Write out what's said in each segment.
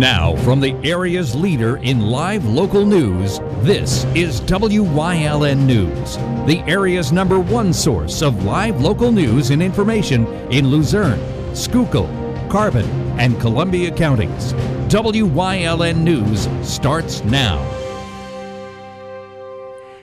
Now, from the area's leader in live local news, this is WYLN News, the area's #1 source of live local news and information in Luzerne, Schuylkill, Carbon, and Columbia counties. WYLN News starts now.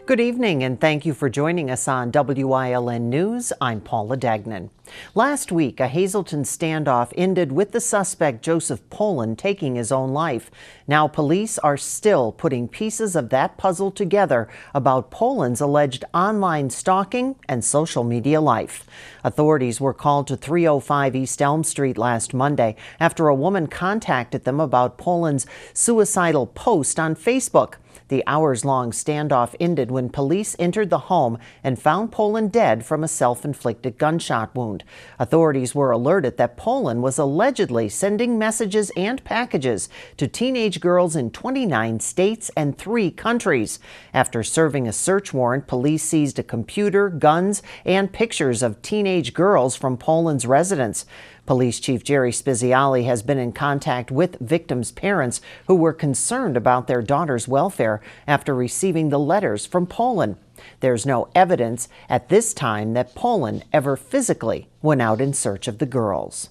Good evening, and thank you for joining us on WYLN News. I'm Paula Dagnan. Last week, a Hazelton standoff ended with the suspect Joseph Pothole taking his own life. Now, police are still putting pieces of that puzzle together about Pothole's alleged online stalking and social media life. Authorities were called to 305 East Elm Street last Monday after a woman contacted them about Pothole's suicidal post on Facebook. The hours-long standoff ended when police entered the home and found Pothole dead from a self-inflicted gunshot wound. Authorities were alerted that Pothole was allegedly sending messages and packages to teenage girls in 29 states and 3 countries. After serving a search warrant, police seized a computer, guns, and pictures of teenage girls from Pothole's residence. Police Chief Jerry Speziali has been in contact with victims' parents who were concerned about their daughter's welfare after receiving the letters from Pothole. There's no evidence at this time that Pothole ever physically went out in search of the girls.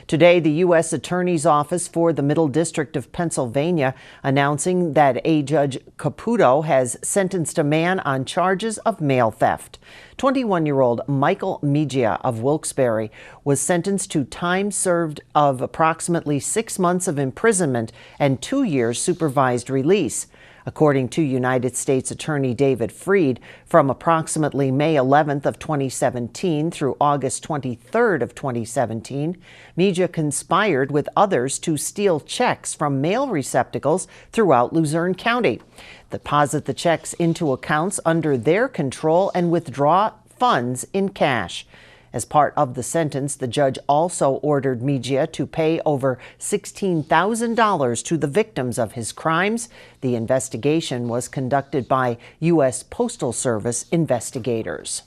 Today, the U.S. Attorney's Office for the Middle District of Pennsylvania announcing that a Judge Caputo has sentenced a man on charges of mail theft. 21-year-old Michael Mejia of Wilkes-Barre was sentenced to time served of approximately 6 months of imprisonment and 2 years supervised release. According to United States Attorney David Freed, from approximately May 11th of 2017 through August 23rd of 2017, Mejia conspired with others to steal checks from mail receptacles throughout Luzerne County, deposit the checks into accounts under their control, and withdraw funds in cash. As part of the sentence, the judge also ordered Mejia to pay over $16,000 to the victims of his crimes. The investigation was conducted by U.S. Postal Service investigators.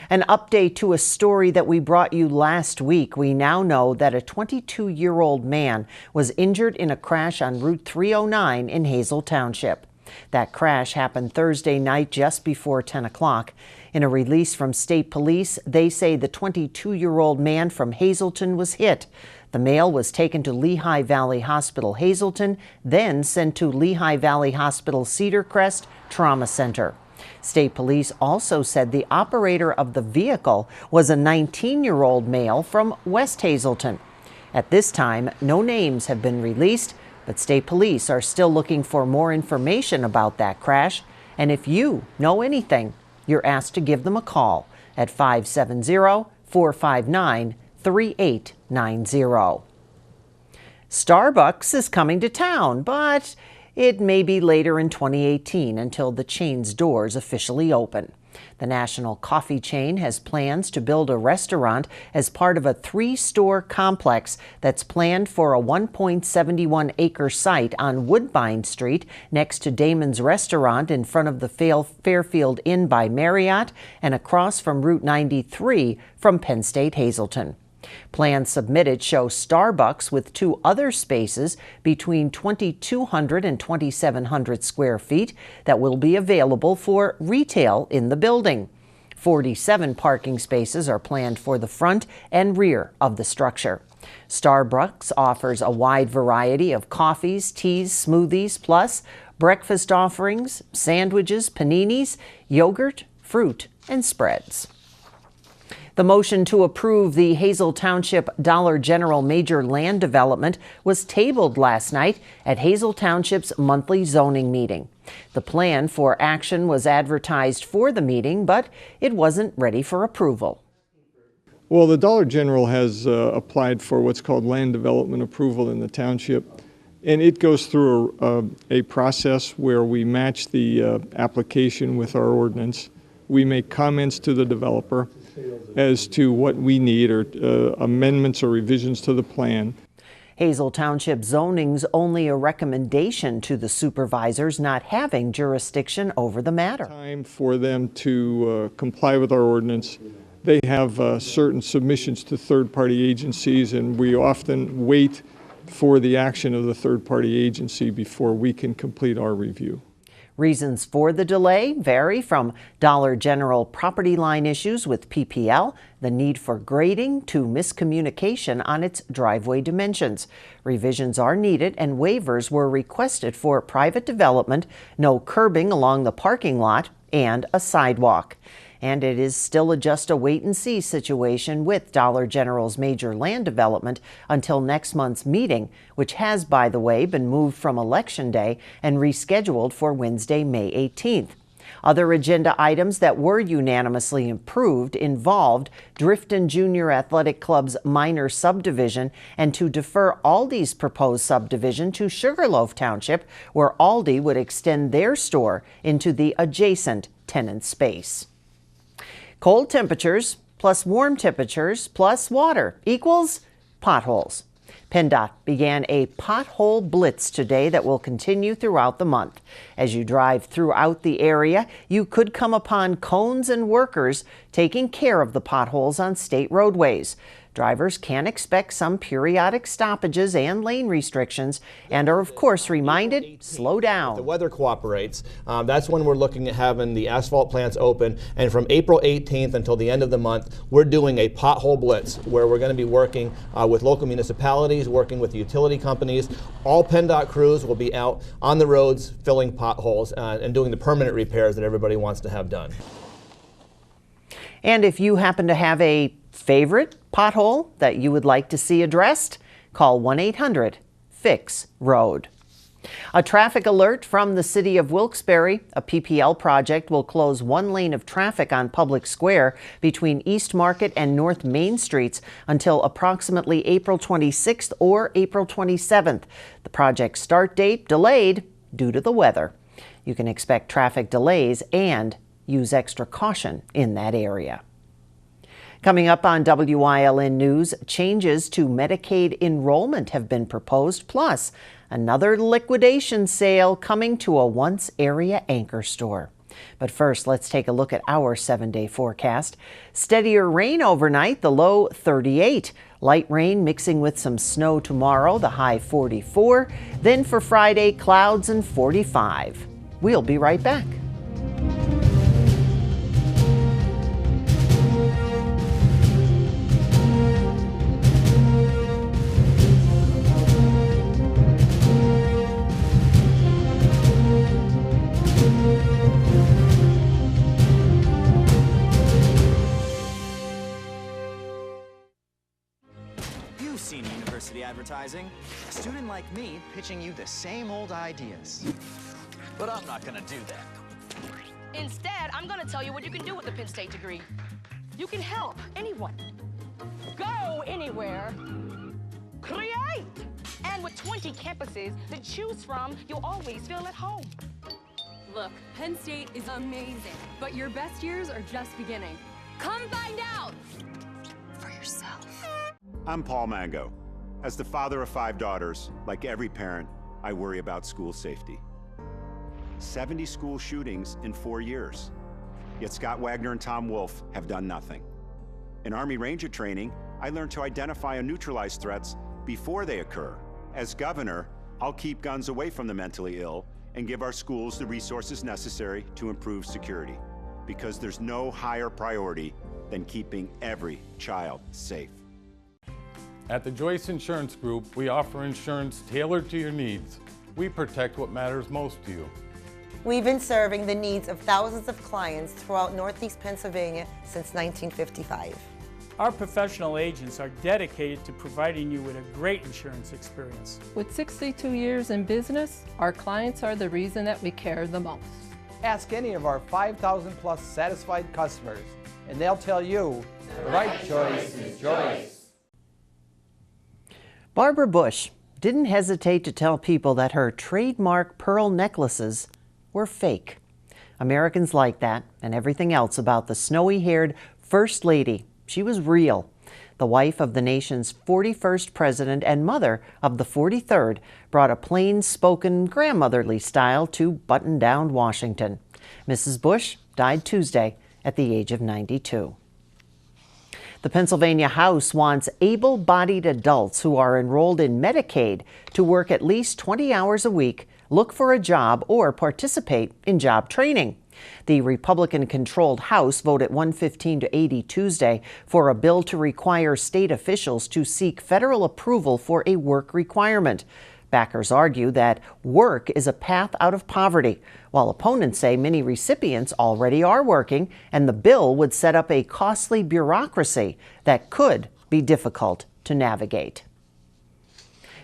An update to a story that we brought you last week. We now know that a 22-year-old man was injured in a crash on Route 309 in Hazel Township. That crash happened Thursday night just before 10 o'clock. In a release from state police, they say the 22-year-old man from Hazelton was hit. The male was taken to Lehigh Valley Hospital Hazelton, then sent to Lehigh Valley Hospital Cedar Crest Trauma Center. State police also said the operator of the vehicle was a 19-year-old male from West Hazelton. At this time, no names have been released, but state police are still looking for more information about that crash. And if you know anything, you're asked to give them a call at 570-459-3890. Starbucks is coming to town, but it may be later in 2018 until the chain's doors officially open. The national coffee chain has plans to build a restaurant as part of a 3-store complex that's planned for a 1.71-acre site on Woodbine Street next to Damon's Restaurant in front of the Fairfield Inn by Marriott and across from Route 93 from Penn State Hazelton. Plans submitted show Starbucks with 2 other spaces between 2,200 and 2,700 square feet that will be available for retail in the building. 47 parking spaces are planned for the front and rear of the structure. Starbucks offers a wide variety of coffees, teas, smoothies, plus breakfast offerings, sandwiches, paninis, yogurt, fruit, and spreads. The motion to approve the Hazel Township Dollar General major land development was tabled last night at Hazel Township's monthly zoning meeting. The plan for action was advertised for the meeting, but it wasn't ready for approval. Well, the Dollar General has applied for what's called land development approval in the township, and it goes through a process where we match the application with our ordinance. We make comments to the developer as to what we need or amendments or revisions to the plan. Hazel Township zoning's only a recommendation to the supervisors, not having jurisdiction over the matter. Time for them to comply with our ordinance. They have certain submissions to third-party agencies, and we often wait for the action of the third-party agency before we can complete our review. Reasons for the delay vary from Dollar General property line issues with PPL, the need for grading, to miscommunication on its driveway dimensions. Revisions are needed and waivers were requested for private development, no curbing along the parking lot, and a sidewalk. And it is still just a wait-and-see situation with Dollar General's major land development until next month's meeting, which has, by the way, been moved from Election Day and rescheduled for Wednesday, May 18th. Other agenda items that were unanimously approved involved Drifton Junior Athletic Club's minor subdivision and to defer Aldi's proposed subdivision to Sugarloaf Township, where Aldi would extend their store into the adjacent tenant space. Cold temperatures plus warm temperatures plus water equals potholes. PennDOT began a Pothole Blitz today that will continue throughout the month. As you drive throughout the area, you could come upon cones and workers taking care of the potholes on state roadways. Drivers can expect some periodic stoppages and lane restrictions and are, of course, reminded, slow down. If the weather cooperates, that's when we're looking at having the asphalt plants open. And from April 18th until the end of the month, we're doing a Pothole Blitz where we're going to be working with local municipalities, working with the utility companies. All PennDOT crews will be out on the roads filling potholes and doing the permanent repairs that everybody wants to have done. And if you happen to have a favorite pothole that you would like to see addressed, call 1-800-FIX-ROAD. A traffic alert from the city of Wilkes-Barre. A PPL project will close one lane of traffic on Public Square between East Market and North Main Streets until approximately April 26th or April 27th. The project start date delayed due to the weather. You can expect traffic delays and use extra caution in that area. Coming up on WYLN News, changes to Medicaid enrollment have been proposed, plus another liquidation sale coming to a once area anchor store. But first, let's take a look at our 7-day forecast. Steadier rain overnight, the low 38. Light rain mixing with some snow tomorrow, the high 44. Then for Friday, clouds and 45. We'll be right back. Advertising, a student like me pitching you the same old ideas. But I'm not gonna do that. Instead, I'm gonna tell you what you can do with a Penn State degree. You can help anyone, go anywhere, create. And with 20 campuses to choose from, you'll always feel at home. Look, Penn State is amazing, but your best years are just beginning. Come find out for yourself. I'm Paul Mango. As the father of 5 daughters, like every parent, I worry about school safety. 70 school shootings in 4 years. Yet Scott Wagner and Tom Wolfe have done nothing. In Army Ranger training, I learned to identify and neutralize threats before they occur. As governor, I'll keep guns away from the mentally ill and give our schools the resources necessary to improve security. Because there's no higher priority than keeping every child safe. At the Joyce Insurance Group, we offer insurance tailored to your needs. We protect what matters most to you. We've been serving the needs of thousands of clients throughout Northeast Pennsylvania since 1955. Our professional agents are dedicated to providing you with a great insurance experience. With 62 years in business, our clients are the reason that we care the most. Ask any of our 5,000 plus satisfied customers, and they'll tell you the right choice is Joyce. Barbara Bush didn't hesitate to tell people that her trademark pearl necklaces were fake. Americans like that and everything else about the snowy-haired First Lady. She was real. The wife of the nation's 41st president and mother of the 43rd brought a plain-spoken, grandmotherly style to button-down Washington. Mrs. Bush died Tuesday at the age of 92. The Pennsylvania House wants able-bodied adults who are enrolled in Medicaid to work at least 20 hours a week, look for a job, or participate in job training. The Republican-controlled House voted 115 to 80 Tuesday for a bill to require state officials to seek federal approval for a work requirement. Backers argue that work is a path out of poverty, while opponents say many recipients already are working, and the bill would set up a costly bureaucracy that could be difficult to navigate.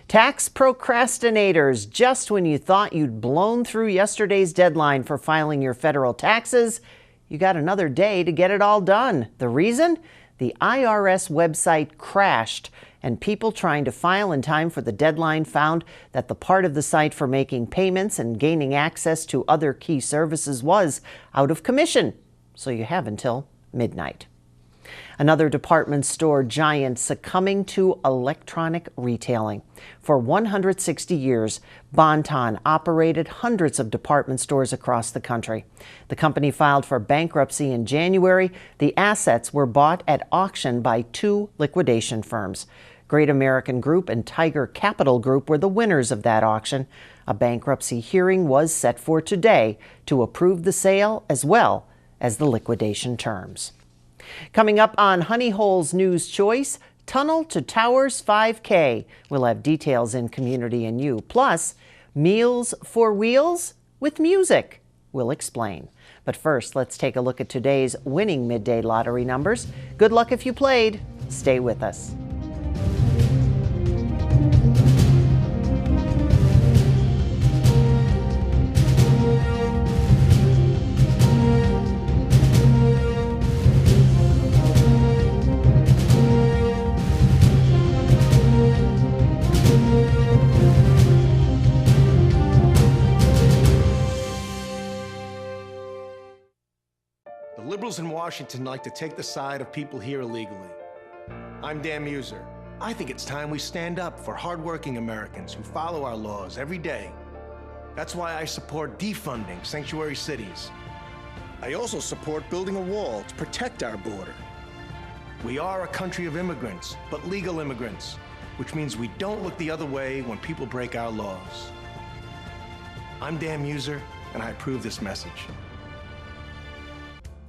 Tax procrastinators, just when you thought you'd blown through yesterday's deadline for filing your federal taxes, you got another day to get it all done. The reason? The IRS website crashed, and people trying to file in time for the deadline found that the part of the site for making payments and gaining access to other key services was out of commission. So you have until midnight. Another department store giant succumbing to electronic retailing. For 160 years, Bon-Ton operated hundreds of department stores across the country. The company filed for bankruptcy in January. The assets were bought at auction by two liquidation firms. Great American Group and Tiger Capital Group were the winners of that auction. A bankruptcy hearing was set for today to approve the sale as well as the liquidation terms. Coming up on Honey Hole's News Choice, Tunnel to Towers 5K. We'll have details in Community and You. Plus, Meals for Wheels with music. We'll explain. But first, let's take a look at today's winning Midday Lottery numbers. Good luck if you played. Stay with us. In Washington like to take the side of people here illegally. I'm Dan Muser. I think it's time we stand up for hardworking Americans who follow our laws every day. That's why I support defunding sanctuary cities. I also support building a wall to protect our border. We are a country of immigrants, but legal immigrants, which means we don't look the other way when people break our laws. I'm Dan Muser, and I approve this message.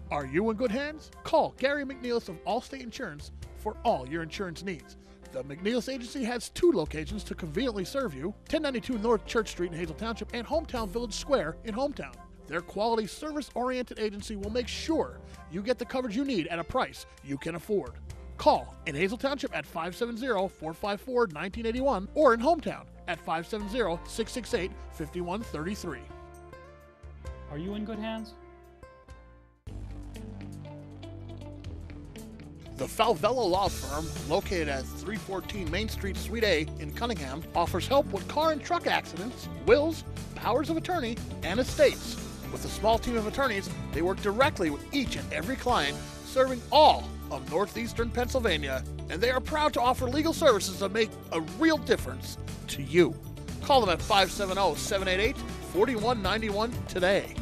Are you in good hands? Call Gary McNeilis of Allstate Insurance for all your insurance needs. The McNeilis Agency has two locations to conveniently serve you, 1092 North Church Street in Hazel Township and Hometown Village Square in Hometown. Their quality, service-oriented agency will make sure you get the coverage you need at a price you can afford. Call in Hazel Township at 570-454-1981 or in Hometown at 570-668-5133. Are you in good hands? The Falvello Law Firm, located at 314 Main Street, Suite A in Cunningham, offers help with car and truck accidents, wills, powers of attorney, and estates. With a small team of attorneys, they work directly with each and every client, serving all of northeastern Pennsylvania, and they are proud to offer legal services that make a real difference to you. Call them at 570-788-4191 today.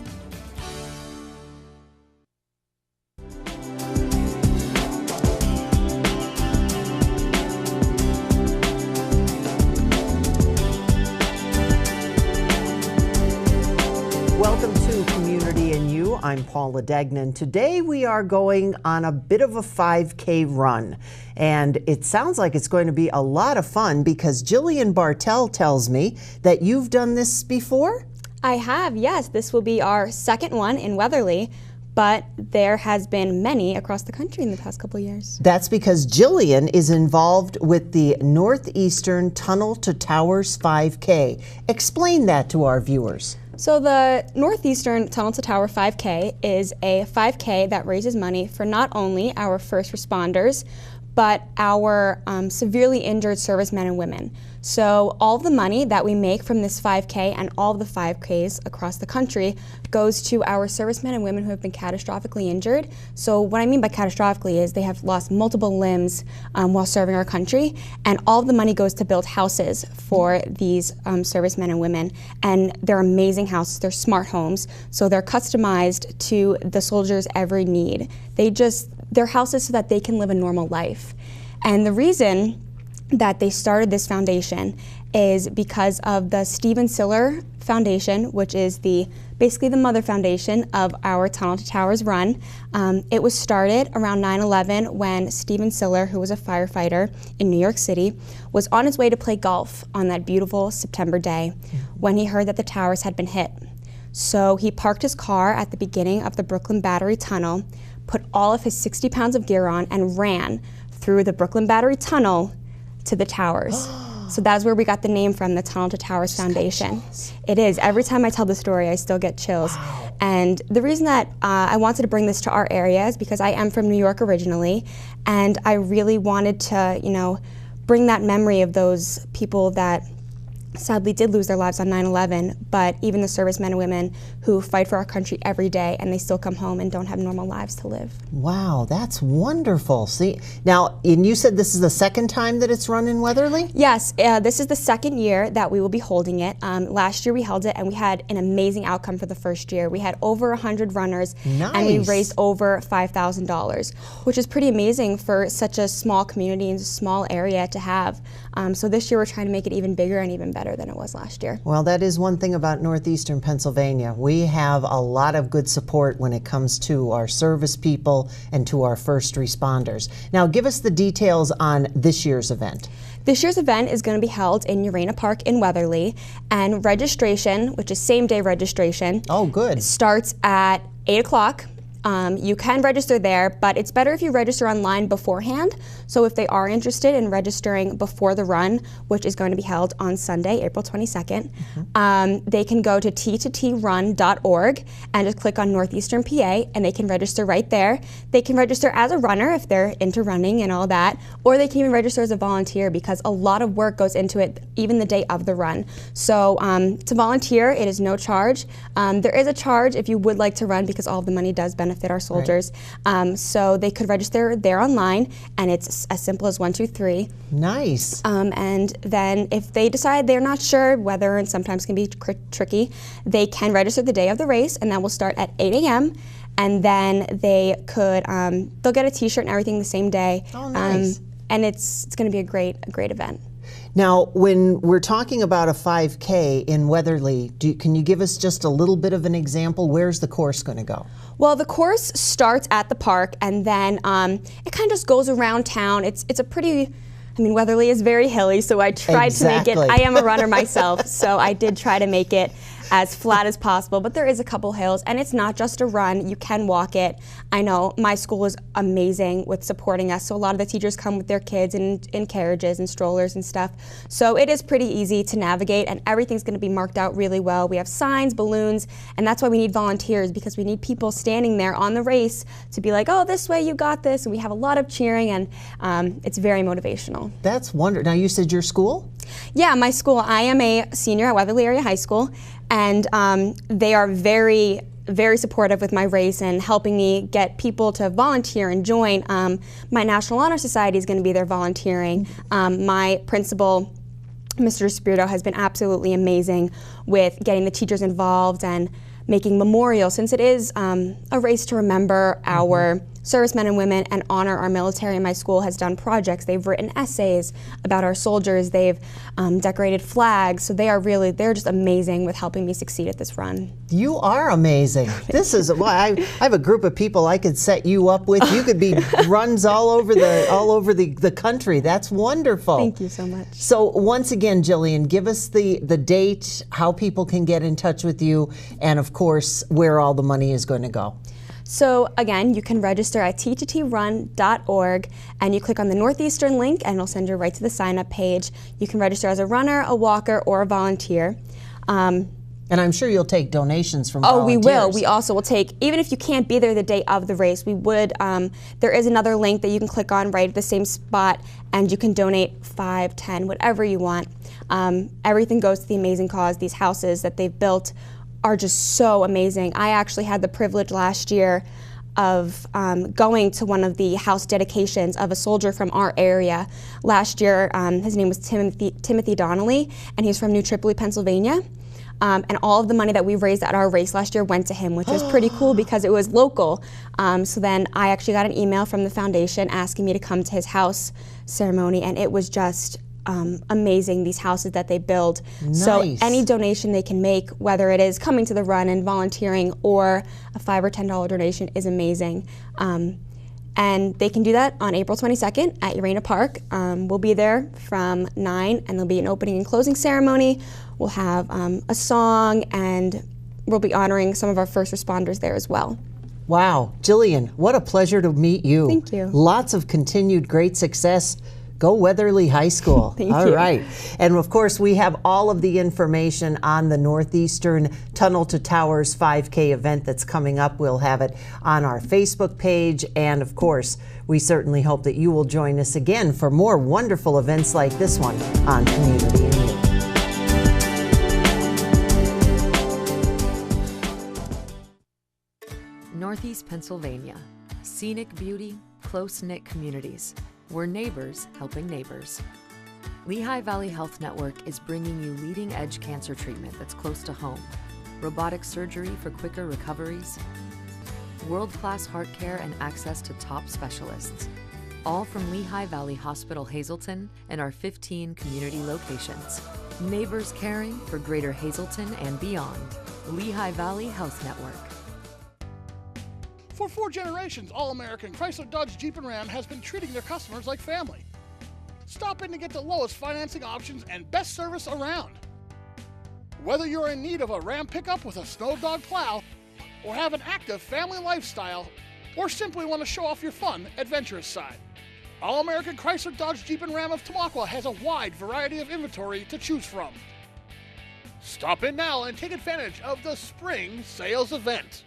Welcome to Community and You. I'm Paula Degnan. Today we are going on a bit of a 5K run, and it sounds like it's going to be a lot of fun because Jillian Bartell tells me that you've done this before? I have, yes. This will be our second one in Weatherly, but there has been many across the country in the past couple of years. That's because Jillian is involved with the Northeastern Tunnel to Towers 5K. Explain that to our viewers. So the Northeastern Tunnel to Tower 5K is a 5K that raises money for not only our first responders, but our severely injured servicemen and women. So all of the money that we make from this 5K and all of the 5Ks across the country goes to our servicemen and women who have been catastrophically injured. So what I mean by catastrophically is they have lost multiple limbs while serving our country, and all of the money goes to build houses for these servicemen and women. And they're amazing houses, they're smart homes, so they're customized to the soldiers' every need. their houses so that they can live a normal life. And the reason that they started this foundation is because of the Stephen Siller Foundation, which is basically the mother foundation of our Tunnel to Towers run. It was started around 9/11 when Stephen Siller, who was a firefighter in New York City, was on his way to play golf on that beautiful September day when he heard that the towers had been hit. So he parked his car at the beginning of the Brooklyn Battery Tunnel, put all of his 60 pounds of gear on, and ran through the Brooklyn Battery Tunnel to the towers. So that's where we got the name from, the Tunnel to Towers Foundation. It is. Every time I tell the story, I still get chills. Wow. And the reason that I wanted to bring this to our area is because I am from New York originally, and I really wanted to, bring that memory of those people that sadly did lose their lives on 9/11, but even the servicemen and women who fight for our country every day and they still come home and don't have normal lives to live. Wow, that's wonderful. See, now, and you said this is the second time that it's run in Weatherly? Yes, this is the second year that we will be holding it. Last year we held it and we had an amazing outcome for the first year. We had over 100 runners. Nice. And we raised over $5,000, which is pretty amazing for such a small community and small area to have. So this year we're trying to make it even bigger and even better than it was last year. Well, that is one thing about northeastern Pennsylvania. We have a lot of good support when it comes to our service people and to our first responders. Now, give us the details on this year's event. This year's event is going to be held in Urena Park in Weatherly, and registration, which is same-day registration, starts at 8 o'clock. You can register there, but it's better if you register online beforehand. So if they are interested in registering before the run, which is going to be held on Sunday, April 22nd, they can go to t2trun.org and just click on Northeastern PA, and they can register right there. They can register as a runner if they're into running and all that, or they can even register as a volunteer because a lot of work goes into it even the day of the run. So to volunteer, it is no charge. There is a charge if you would like to run because all of the money does benefit our soldiers. Right. So they could register there online, and it's as simple as 1, 2, 3. Nice. And then if they decide they're not sure, weather and sometimes can be tricky, they can register the day of the race, and that will start at 8 a.m. And then they could, they'll get a t-shirt and everything the same day. Oh, nice. And it's going to be a great event. Now, when we're talking about a 5K in Weatherly, can you give us just a little bit of an example? Where's the course going to go? Well, the course starts at the park, and then it kind of just goes around town. It's a pretty, Weatherly is very hilly, so I tried to make it, I am a runner myself, so I did try to make it as flat as possible, but there is a couple hills, and it's not just a run. You can walk it. I know my school is amazing with supporting us, so a lot of the teachers come with their kids in carriages and strollers and stuff. So it is pretty easy to navigate, and everything's going to be marked out really well. We have signs, balloons, and that's why we need volunteers, because we need people standing there on the race to be like, oh, this way, you got this, and we have a lot of cheering, and it's very motivational. That's wonderful. Now, you said your school? Yeah, my school. I am a senior at Weatherly Area High School, and they are very, very supportive with my race and helping me get people to volunteer and join. My National Honor Society is going to be there volunteering. My principal, Mr. Spirito, has been absolutely amazing with getting the teachers involved and making memorials, since it is a race to remember our servicemen and women and honor our military. My school has done projects. They've written essays about our soldiers. They've decorated flags. So they're just amazing with helping me succeed at this run. You are amazing. This is, well, I have a group of people I could set you up with. You could be runs all over the country. That's wonderful. Thank you so much. So once again, Jillian, give us the date, how people can get in touch with you, and of course, where all the money is going to go. So again, you can register at t2trun.org, and you click on the Northeastern link and it'll send you right to the sign-up page. You can register as a runner, a walker, or a volunteer. And I'm sure you'll take donations from volunteers. Oh, we will. We also will take, even if you can't be there the day of the race, we would, there is another link that you can click on right at the same spot, and you can donate 5, 10, whatever you want. Everything goes to the amazing cause. These houses that they've built are just so amazing. I actually had the privilege last year of going to one of the house dedications of a soldier from our area. Last year, his name was Timothy Donnelly, and he's from New Tripoli, Pennsylvania. And all of the money that we raised at our race last year went to him, which was pretty cool because it was local. So then I actually got an email from the foundation asking me to come to his house ceremony, and it was just amazing, these houses that they build. Nice. So any donation they can make, whether it is coming to the run and volunteering or a $5 or $10 donation, is amazing. And they can do that on April 22nd at Urena Park. We'll be there from 9, and there'll be an opening and closing ceremony. We'll have a song, and we'll be honoring some of our first responders there as well. Wow, Jillian, what a pleasure to meet you. Thank you. Lots of continued great success. Go Weatherly High School. Thank All you. right. And of course, we have all of the information on the Northeastern Tunnel to Towers 5K event that's coming up. We'll have it on our Facebook page. And of course, we certainly hope that you will join us again for more wonderful events like this one on Community and You. Northeast Pennsylvania. Scenic beauty, close-knit communities. We're neighbors helping neighbors. Lehigh Valley Health Network is bringing you leading-edge cancer treatment that's close to home, robotic surgery for quicker recoveries, world-class heart care and access to top specialists, all from Lehigh Valley Hospital Hazelton and our 15 community locations. Neighbors caring for greater Hazelton and beyond. Lehigh Valley Health Network. For 4 generations, All-American Chrysler, Dodge, Jeep, and Ram has been treating their customers like family. Stop in to get the lowest financing options and best service around. Whether you're in need of a Ram pickup with a Snow Dog plow, or have an active family lifestyle, or simply want to show off your fun, adventurous side, All-American Chrysler, Dodge, Jeep, and Ram of Tamaqua has a wide variety of inventory to choose from. Stop in now and take advantage of the spring sales event.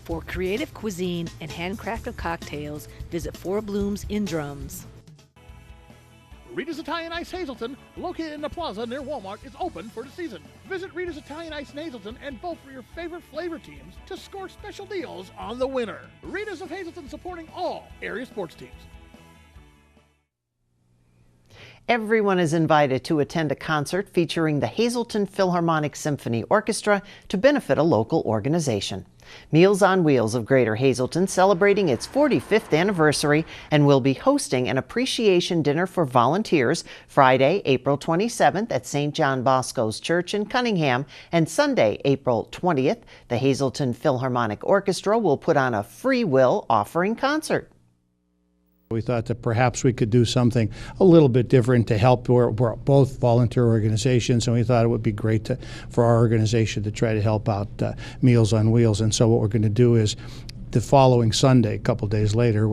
For creative cuisine and handcrafted cocktails, visit Four Blooms in Drums. Rita's Italian Ice Hazelton, located in the plaza near Walmart, is open for the season. Visit Rita's Italian Ice in Hazelton and vote for your favorite flavor teams to score special deals on the winner. Rita's of Hazelton, supporting all area sports teams. Everyone is invited to attend a concert featuring the Hazelton Philharmonic Symphony Orchestra to benefit a local organization. Meals on Wheels of Greater Hazelton, celebrating its 45th anniversary, and will be hosting an appreciation dinner for volunteers Friday, April 27th at St. John Bosco's Church in Cunningham, and Sunday, April 20th, the Hazelton Philharmonic Orchestra will put on a free will offering concert. We thought that perhaps we could do something a little bit different to help. We're both volunteer organizations, and we thought it would be great for our organization to try to help out Meals on Wheels. And so what we're going to do is the following Sunday, a couple days later,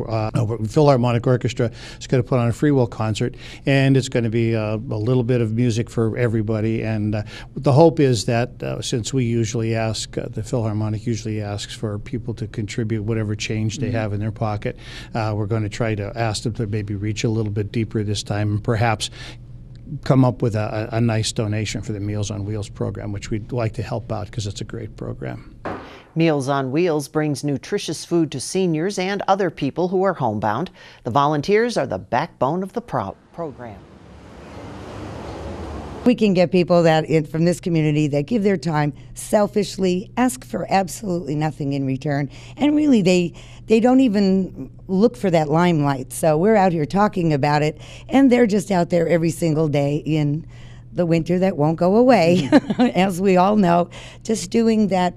Philharmonic Orchestra is going to put on a free will concert, and it's going to be a little bit of music for everybody. And the hope is that since we usually ask, the Philharmonic usually asks for people to contribute whatever change they have in their pocket, we're going to try to ask them to maybe reach a little bit deeper this time and perhaps come up with a nice donation for the Meals on Wheels program, which we'd like to help out because it's a great program. Meals on Wheels brings nutritious food to seniors and other people who are homebound. The volunteers are the backbone of the program. We can get people from this community that give their time selfishly, ask for absolutely nothing in return, and really they don't even look for that limelight. So we're out here talking about it, and they're just out there every single day in the winter that won't go away, as we all know, just doing that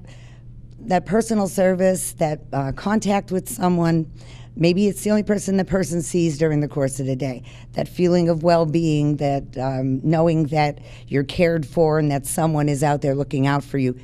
personal service, that contact with someone. Maybe it's the only person the person sees during the course of the day. That feeling of well-being, that knowing that you're cared for and that someone is out there looking out for you.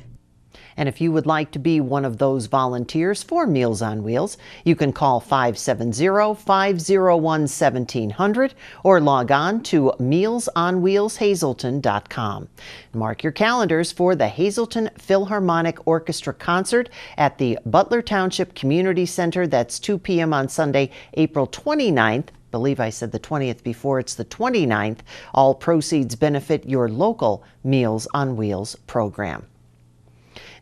And if you would like to be one of those volunteers for Meals on Wheels, you can call 570-501-1700 or log on to mealsonwheelshazelton.com. Mark your calendars for the Hazelton Philharmonic Orchestra concert at the Butler Township Community Center. That's 2 p.m. on Sunday, April 29th. I believe I said the 20th before. It's the 29th. All proceeds benefit your local Meals on Wheels program.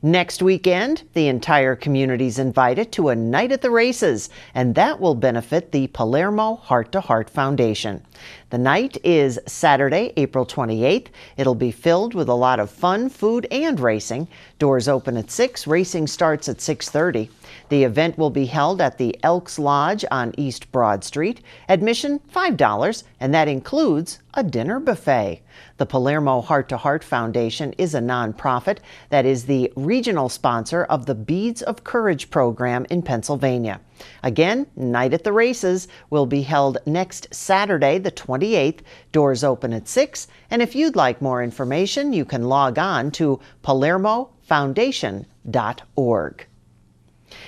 Next weekend, the entire community's invited to a night at the races, and that will benefit the Palermo Heart to Heart Foundation. The night is Saturday, April 28th. It'll be filled with a lot of fun, food, and racing. Doors open at 6, racing starts at 6:30. The event will be held at the Elks Lodge on East Broad Street. Admission $5, and that includes a dinner buffet. The Palermo Heart to Heart Foundation is a nonprofit that is the regional sponsor of the Beads of Courage program in Pennsylvania. Again, Night at the Races will be held next Saturday, the 28th. Doors open at 6, and if you'd like more information, you can log on to palermofoundation.org.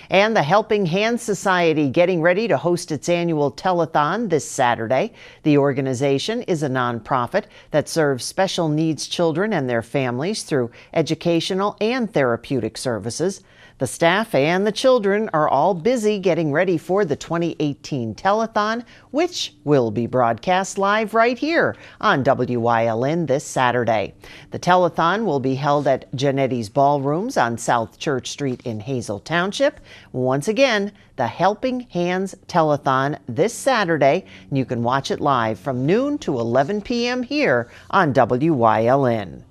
And the Helping Hands Society getting ready to host its annual telethon this Saturday. The organization is a nonprofit that serves special needs children and their families through educational and therapeutic services. The staff and the children are all busy getting ready for the 2018 telethon, which will be broadcast live right here on WYLN this Saturday. The telethon will be held at Janetti's Ballrooms on South Church Street in Hazel Township. Once again, the Helping Hands Telethon this Saturday, and you can watch it live from noon to 11 p.m. here on WYLN.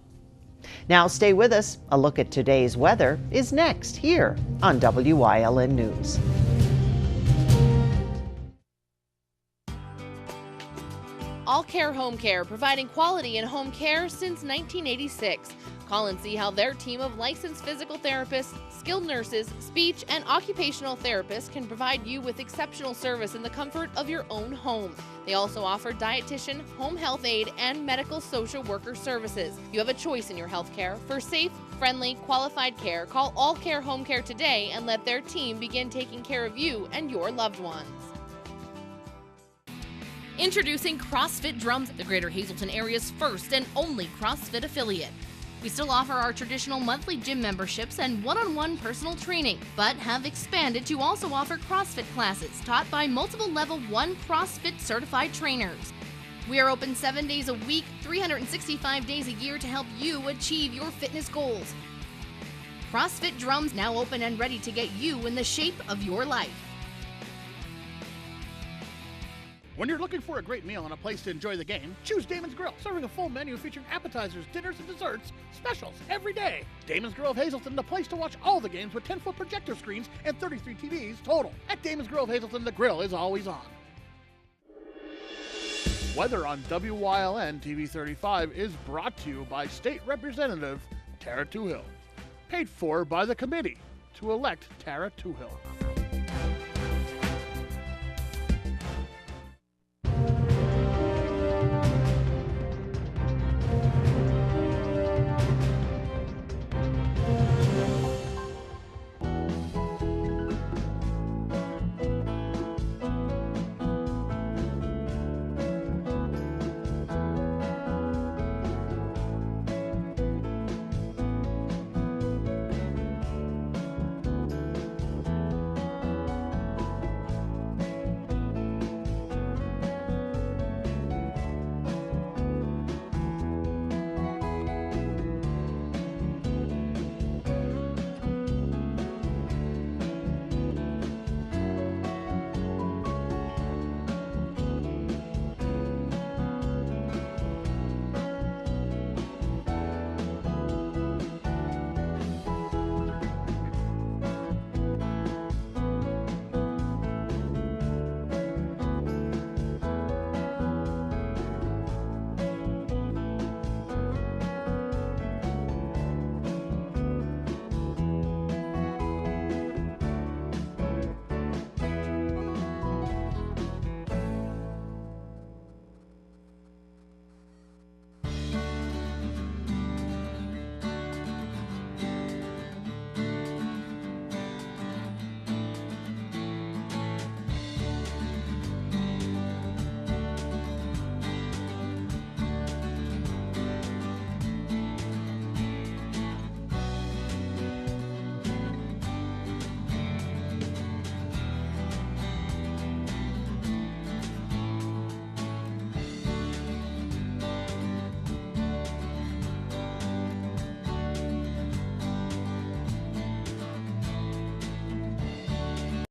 Now stay with us. A look at today's weather is next here on WYLN News. All Care Home Care, providing quality in home care since 1986. Call and see how their team of licensed physical therapists, skilled nurses, speech, and occupational therapists can provide you with exceptional service in the comfort of your own home. They also offer dietitian, home health aide, and medical social worker services. You have a choice in your health care. For safe, friendly, qualified care, call All Care Home Care today and let their team begin taking care of you and your loved ones. Introducing CrossFit Drums, the Greater Hazelton area's first and only CrossFit affiliate. We still offer our traditional monthly gym memberships and one-on-one personal training, but have expanded to also offer CrossFit classes taught by multiple Level 1 CrossFit certified trainers. We are open 7 days a week, 365 days a year to help you achieve your fitness goals. CrossFit Drums now open and ready to get you in the shape of your life. When you're looking for a great meal and a place to enjoy the game, choose Damon's Grill, serving a full menu featuring appetizers, dinners, and desserts, specials every day. Damon's Grill of Hazelton, the place to watch all the games with 10-foot projector screens and 33 TVs total. At Damon's Grill of Hazelton, the grill is always on. Weather on WYLN TV 35 is brought to you by State Representative Tara Toohill. Paid for by the committee to elect Tara Toohill.